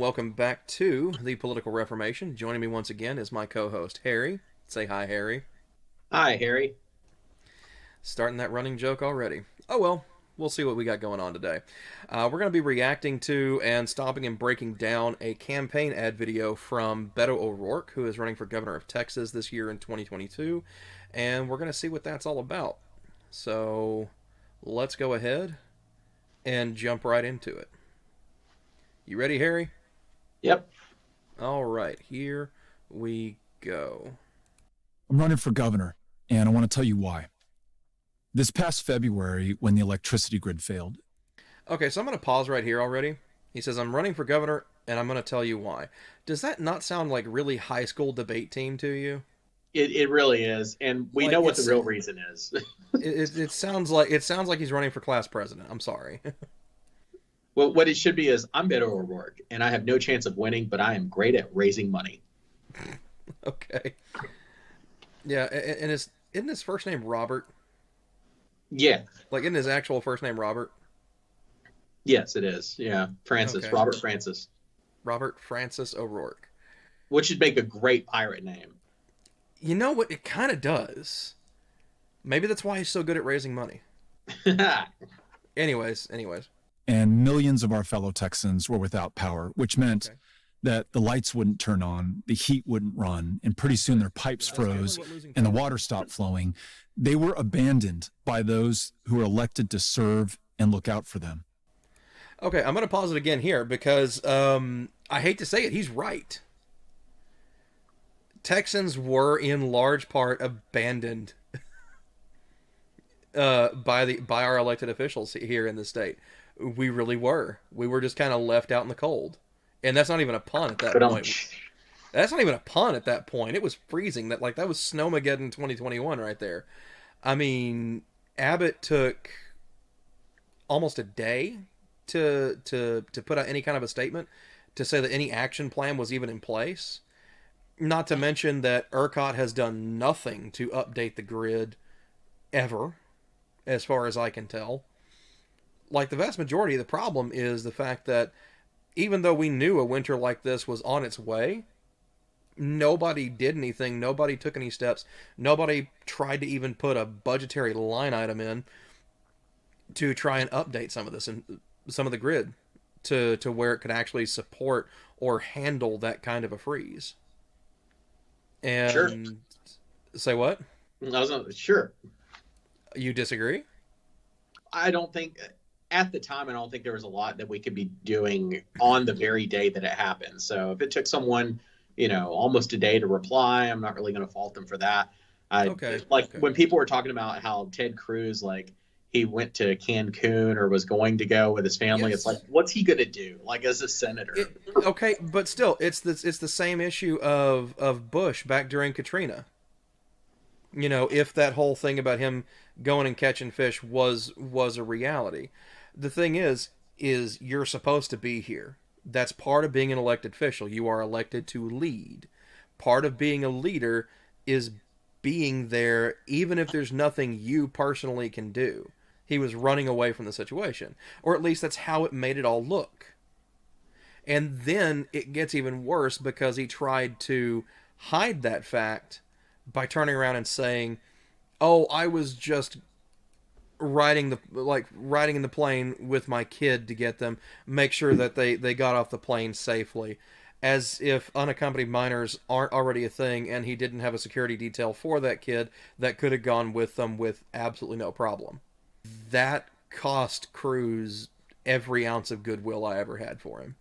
Welcome back to the Political Reformation. Joining me once again is my co-host, Harry. Say hi, Harry. Hi, Harry. Starting that running joke already. Oh well, we'll see what we got going on today. We're going to be reacting to and stopping and breaking down a campaign ad video from Beto O'Rourke, who is running for governor of Texas this year in 2022, and we're going to see what that's all about. So, let's go ahead and jump right into it. You ready, Harry? Yep. All right, here we go. I'm running for governor, and I want to tell you why. This past February, when the electricity grid failed. Okay, so I'm going to pause right here already. He says, I'm running for governor, and I'm going to tell you why. Does that not sound like really high school debate team to you? It really is, and we Like know what the real reason is. it sounds like he's running for class president. I'm sorry. Well, what it should be is, I'm Beto O'Rourke, and I have no chance of winning, but I am great at raising money. Okay. Yeah, and isn't his first name Robert? Yeah. Like, isn't his actual first name Robert? Yes, it is. Yeah. Francis. Okay. Robert Francis. Robert Francis O'Rourke. Which should make a great pirate name. You know what? It kind of does. Maybe that's why he's so good at raising money. Anyways. And millions of our fellow Texans were without power, which meant that the lights wouldn't turn on, the heat wouldn't run, and pretty soon their pipes froze and the water stopped flowing. They were abandoned by those who were elected to serve and look out for them. Okay, I'm going to pause it again here because I hate to say it, he's right. Texans were in large part abandoned by our elected officials here in the state. We really were. We were just kind of left out in the cold. And that's not even a pun at that point. That's not even a pun at that point. It was freezing. That was Snowmageddon 2021 right there. I mean, Abbott took almost a day to put out any kind of a statement to say that any action plan was even in place. Not to mention that ERCOT has done nothing to update the grid ever, as far as I can tell. Like, the vast majority of the problem is the fact that even though we knew a winter like this was on its way, nobody did anything. Nobody took any steps. Nobody tried to even put a budgetary line item in to try and update some of this and some of the grid to where it could actually support or handle that kind of a freeze. And Sure. Say what? Sure. You disagree? I don't think, at the time, I don't think there was a lot that we could be doing on the very day that it happened. So if it took someone, almost a day to reply, I'm not really going to fault them for that. When people were talking about how Ted Cruz, he went to Cancun or was going to go with his family, Yes. It's like, what's he going to do? As a senator? Okay, but still, it's the same issue of Bush back during Katrina. If that whole thing about him going and catching fish was a reality. The thing is you're supposed to be here. That's part of being an elected official. You are elected to lead. Part of being a leader is being there even if there's nothing you personally can do. He was running away from the situation. Or at least that's how it made it all look. And then it gets even worse because he tried to hide that fact by turning around and saying, "Oh, I was just riding in the plane with my kid to get them, make sure that they got off the plane safely," as if unaccompanied minors aren't already a thing and he didn't have a security detail for that kid that could have gone with them with absolutely no problem. That cost Cruz every ounce of goodwill I ever had for him.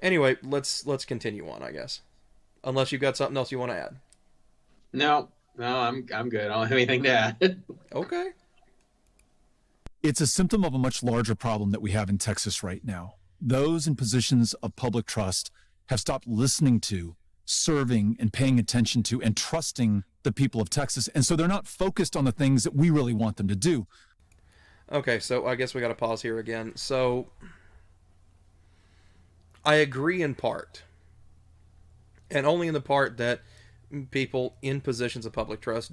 Anyway, let's continue on, I guess. Unless you've got something else you want to add. No, I'm good. I don't have anything to add. Okay. It's a symptom of a much larger problem that we have in Texas right now. Those in positions of public trust have stopped listening to, serving, and paying attention to, and trusting the people of Texas. And so they're not focused on the things that we really want them to do. Okay, so I guess we got to pause here again. So, I agree in part. And only in the part that people in positions of public trust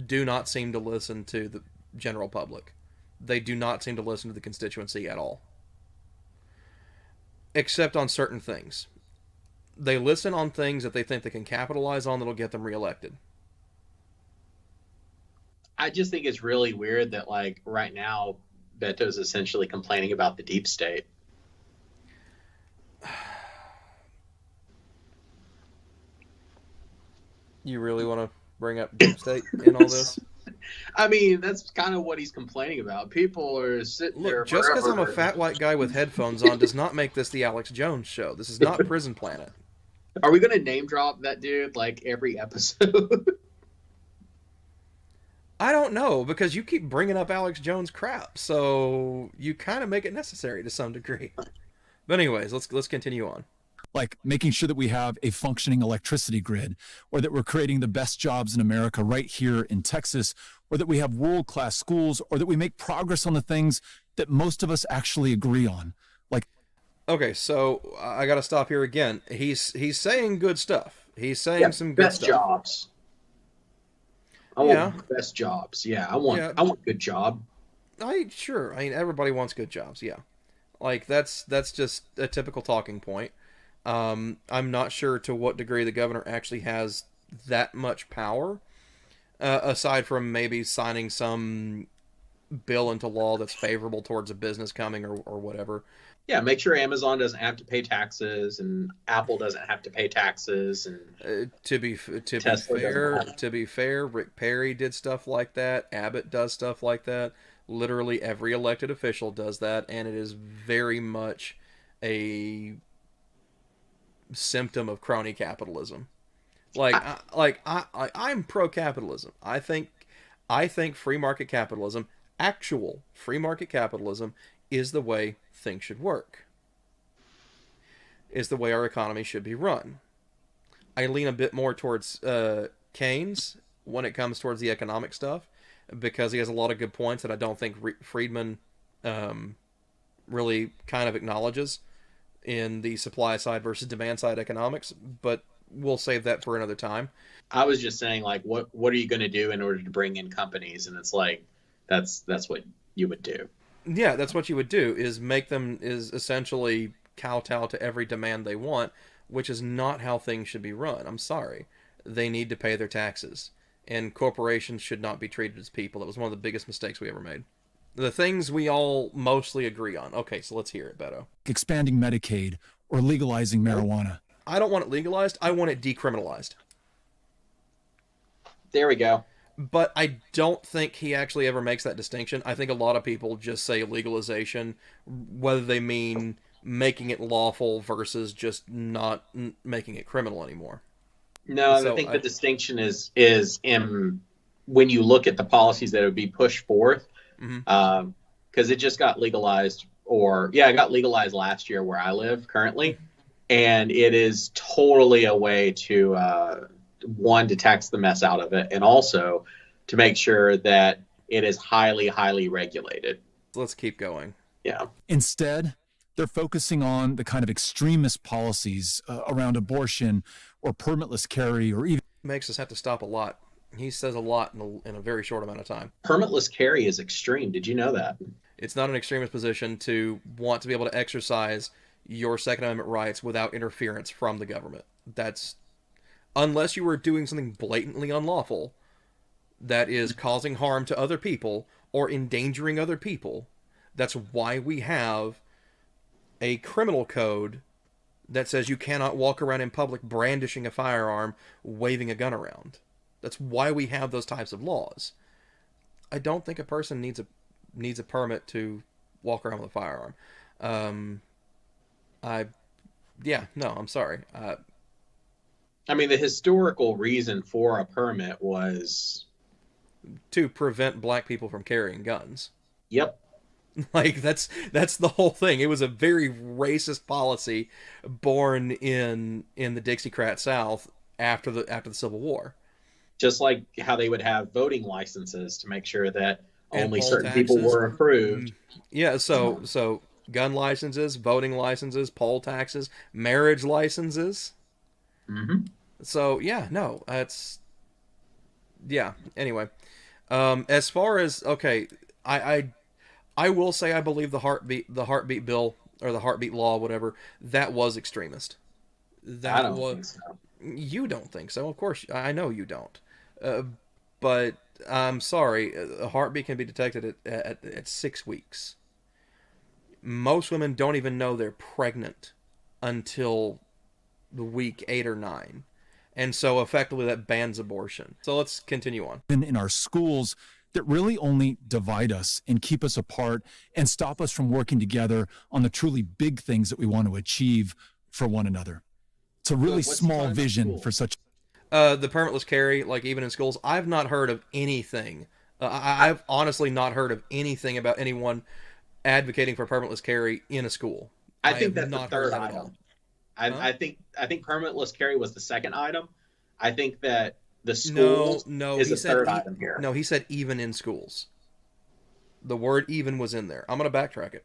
do not seem to listen to the general public. They do not seem to listen to the constituency at all. Except on certain things. They listen on things that they think they can capitalize on that'll get them reelected. I just think it's really weird that, like, right now, Beto's essentially complaining about the deep state. You really want to bring up deep state in all this? I mean, that's kind of what he's complaining about. People are sitting there. Look, just because I'm a forever. fat white guy with headphones on does not make this the Alex Jones show. This is not Prison Planet. Are we going to name drop that dude like every episode? I don't know, because you keep bringing up Alex Jones crap, so you kind of make it necessary to some degree. But anyways, let's continue on. Like making sure that we have a functioning electricity grid, or that we're creating the best jobs in America right here in Texas, or that we have world-class schools, or that we make progress on the things that most of us actually agree on. Like, okay, so I got to stop here again. He's saying good stuff. He's saying some good best stuff. Jobs. I want best jobs. Yeah, I want good job. Sure. I mean, everybody wants good jobs. Yeah, like that's just a typical talking point. I'm not sure to what degree the governor actually has that much power, aside from maybe signing some bill into law that's favorable towards a business coming or whatever. Yeah, make sure Amazon doesn't have to pay taxes and Apple doesn't have to pay taxes. And to be fair, Rick Perry did stuff like that. Abbott does stuff like that. Literally every elected official does that, and it is very much a symptom of crony capitalism. I'm pro capitalism. I think free market capitalism, actual free market capitalism, is the way things should work. Is the way our economy should be run. I lean a bit more towards Keynes when it comes towards the economic stuff, because he has a lot of good points that I don't think Friedman really kind of acknowledges in the supply side versus demand side economics, but we'll save that for another time. I was just saying, like, what are you going to do in order to bring in companies? And it's like, that's what you would do. Yeah, that's what you would do, is make them is essentially kowtow to every demand they want, which is not how things should be run. I'm sorry. They need to pay their taxes, and corporations should not be treated as people. That was one of the biggest mistakes we ever made. The things we all mostly agree on. Okay, so let's hear it, Beto. expanding Medicaid or legalizing marijuana. I don't want it legalized. I want it decriminalized. There we go. But I don't think he actually ever makes that distinction. I think a lot of people just say legalization, whether they mean making it lawful versus just not making it criminal anymore. No, so I think the distinction is in when you look at the policies that would be pushed forth, because it just got legalized, it got legalized last year where I live currently, and it is totally a way to one, to tax the mess out of it, and also to make sure that it is highly, highly regulated. Let's keep going. Yeah. Instead, they're focusing on the kind of extremist policies around abortion or permitless carry, or even makes us have to stop a lot. He says a lot in a very short amount of time. Permitless carry is extreme. Did you know that? It's not an extremist position to want to be able to exercise your Second Amendment rights without interference from the government. That's unless you were doing something blatantly unlawful that is causing harm to other people or endangering other people. That's why we have a criminal code that says you cannot walk around in public brandishing a firearm, waving a gun around. That's why we have those types of laws. I don't think a person needs a permit to walk around with a firearm. I'm sorry. I mean, the historical reason for a permit was to prevent black people from carrying guns. Yep. Like that's the whole thing. It was a very racist policy born in the Dixiecrat South after the Civil War. Just like how they would have voting licenses to make sure that only certain people were approved. Yeah, so gun licenses, voting licenses, poll taxes, marriage licenses. So anyway, as far as I will say I believe the heartbeat bill or the heartbeat law, whatever, that was extremist. I That don't was think so. You don't think so? Of course, I know you don't. Uh, but I'm sorry, a heartbeat can be detected at 6 weeks. Most women don't even know they're pregnant until the week 8 or 9. And so effectively that bans abortion. So let's continue on. In our schools that really only divide us and keep us apart and stop us from working together on the truly big things that we want to achieve for one another. It's a really What's he small talking about vision schools? for such. The permitless carry, like even in schools, I've not heard of anything. I've honestly not heard of anything about anyone advocating for permitless carry in a school. I I think have that's the not heard third that at all. item. I, Huh? I think permitless carry was the second item. I think that the No, schools no, is he the said third item here. no, he said even in schools. The word even was in there. I'm gonna backtrack it.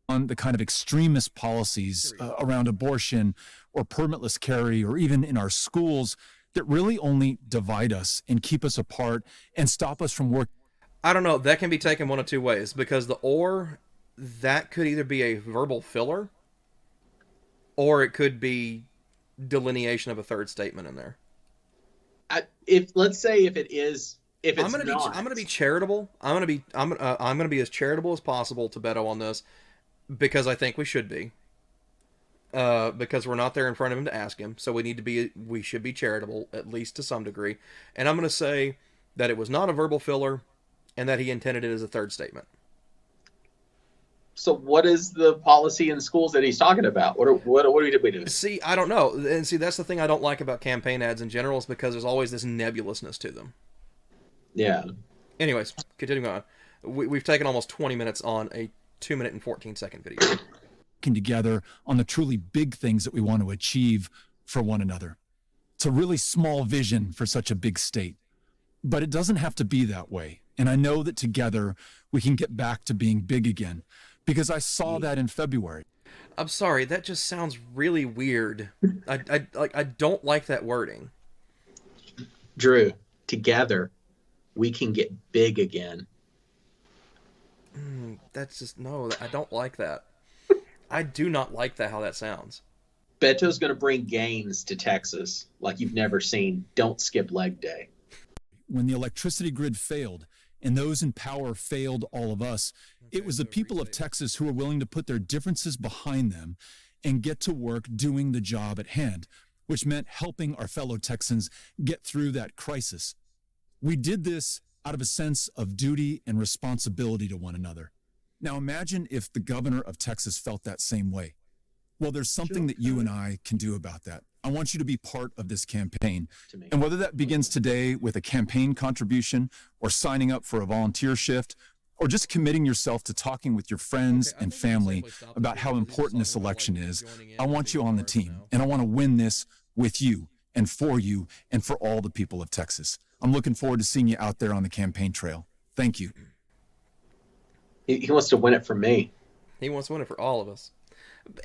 On the kind of extremist policies around abortion or permitless carry or even in our schools that really only divide us and keep us apart and stop us from working. I don't know. That can be taken one of two ways because the or that could either be a verbal filler or it could be delineation of a third statement in there. If let's say if it's not, I'm gonna be charitable. I'm gonna be as charitable as possible to Beto on this because I think we should be. Because we're not there in front of him to ask him, so we should be charitable at least to some degree. And I'm gonna say that it was not a verbal filler, and that he intended it as a third statement. So what is the policy in schools that he's talking about? What are we doing? See, I don't know, and see that's the thing I don't like about campaign ads in general is because there's always this nebulousness to them. Yeah. Anyways, continuing on, we've taken almost 20 minutes on a 2-minute and 14-second video. Working together on the truly big things that we want to achieve for one another. It's a really small vision for such a big state, but it doesn't have to be that way. And I know that together we can get back to being big again because I saw that in February. I'm sorry, that just sounds really weird. I don't like that wording. Drew, together we can get big again. That's just no. I don't like that. I do not like that how that sounds. Beto's going to bring gains to Texas like you've never seen. Don't skip leg day. When the electricity grid failed and those in power failed all of us, it was the people of Texas who were willing to put their differences behind them and get to work doing the job at hand, which meant helping our fellow Texans get through that crisis. We did this out of a sense of duty and responsibility to one another. Now imagine if the governor of Texas felt that same way. Well, there's something that you and I can do about that. I want you to be part of this campaign. And whether that begins today with a campaign contribution or signing up for a volunteer shift or just committing yourself to talking with your friends and family about how important this election is, I want you on the team. And I want to win this with you and for all the people of Texas. I'm looking forward to seeing you out there on the campaign trail. Thank you. He wants to win it for me. He wants to win it for all of us.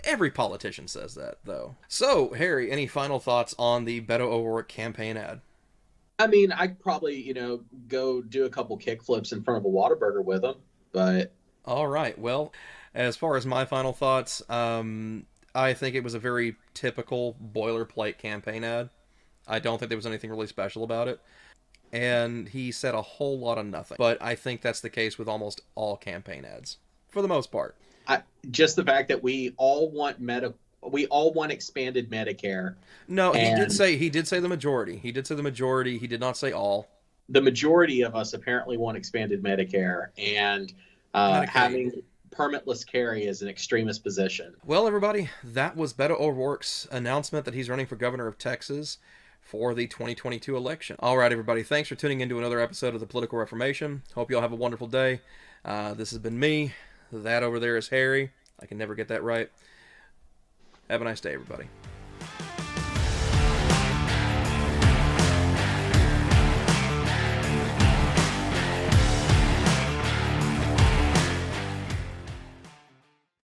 Every politician says that, though. So, Harry, any final thoughts on the Beto O'Rourke campaign ad? I mean, I'd probably, go do a couple kickflips in front of a Whataburger with him, but... All right. Well, as far as my final thoughts, I think it was a very typical boilerplate campaign ad. I don't think there was anything really special about it. And he said a whole lot of nothing. But I think that's the case with almost all campaign ads, for the most part. Just the fact that we all want expanded Medicare. No, he did say the majority. He did say the majority. He did not say all. The majority of us apparently want expanded Medicare, and having permitless carry is an extremist position. Well, everybody, that was Beto O'Rourke's announcement that he's running for governor of Texas for the 2022 election. All right, everybody, thanks for tuning into another episode of the Political Reformation. Hope you all have a wonderful day. This has been me. That over there is Harry. I can never get that right. Have a nice day, everybody.